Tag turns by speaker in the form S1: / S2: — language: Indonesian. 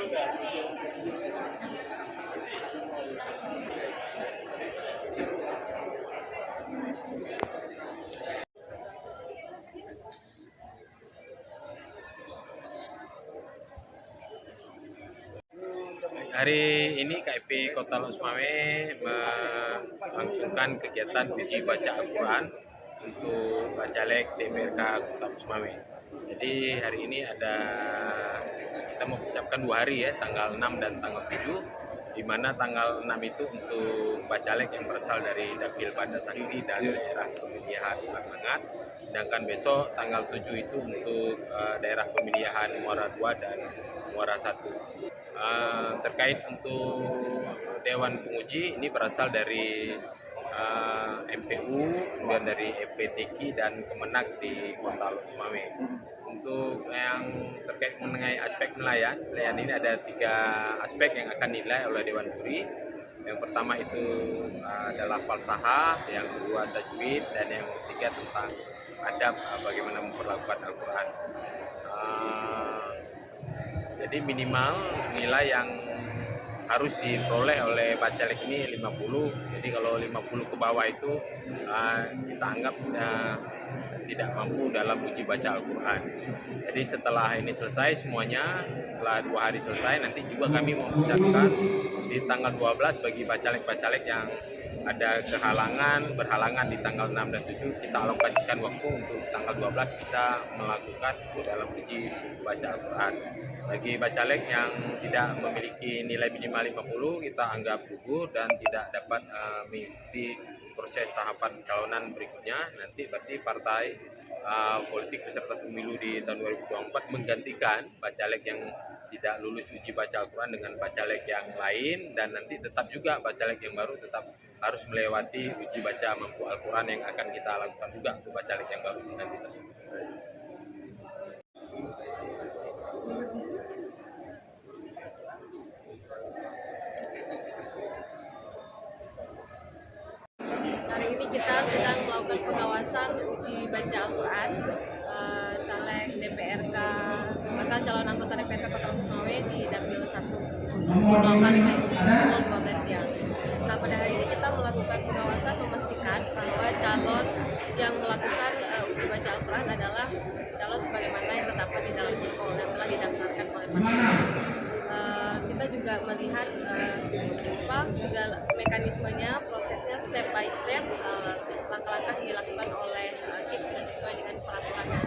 S1: Hari ini KIP Kota Lok Sumawe melangsungkan kegiatan uji baca Al-Quran untuk Bacalek DPRK Kota Lok Sumawe. Jadi hari ini kita mau persiapkan 2 hari ya, tanggal 6 dan tanggal 7, di mana tanggal 6 itu untuk Bacalek yang berasal dari Dapil Banda Sakti dan daerah pemilihan Langat, sedangkan besok tanggal 7 itu untuk daerah pemilihan Muara 2 dan Muara 1. Terkait untuk Dewan Penguji, ini berasal dari MPU, kemudian dari EPTQ dan Kemenak di Kota Lok Sumawe. Untuk yang terkait mengenai aspek nelayan ini ada 3 aspek yang akan dinilai oleh Dewan Juri. Yang pertama itu adalah falsafah, yang kedua tajwid, dan yang ketiga tentang adab, bagaimana memperlakukan Al-Quran. Jadi minimal nilai yang harus diperoleh oleh Bacalek ini 50. Jadi kalau 50 ke bawah itu kita anggap tidak mampu dalam uji baca Al-Quran. Jadi setelah ini selesai semuanya, setelah 2 hari selesai, nanti juga kami mempersiapkan di tanggal 12 bagi Bacalek-Bacalek yang ada berhalangan di tanggal 6 dan 7, kita alokasikan waktu untuk tanggal 12 bisa melakukan itu dalam uji baca Al-Quran. Bagi Bacalek yang tidak memiliki nilai minimal 50, kita anggap gugur dan tidak dapat mengikuti proses tahapan pencalonan berikutnya. Nanti berarti partai politik peserta pemilu di tahun 2024 menggantikan Bacalek yang tidak lulus uji baca Al-Quran dengan Bacalek yang lain, dan nanti tetap juga Bacalek yang baru tetap harus melewati uji baca mampu Al-Quran yang akan kita lakukan juga untuk Bacalek yang baru nanti tersebut.
S2: Hari ini kita sedang melakukan pengawasan uji baca Al-Quran caleg DPRK, bakal calon anggota DPRK Kota Lok Sumawe di Dapil 1 pukul 12 siang. Nah, pada hari ini kita melakukan pengawasan memastikan bahwa calon yang melakukan uji baca Al-Quran adalah calon sebagaimana yang terdapat di dalam SIPO dan telah didaftarkan oleh partai. Kita juga melihat segala mekanismenya, prosesnya step by step, langkah-langkah yang dilakukan oleh KIP sudah sesuai dengan peraturan yang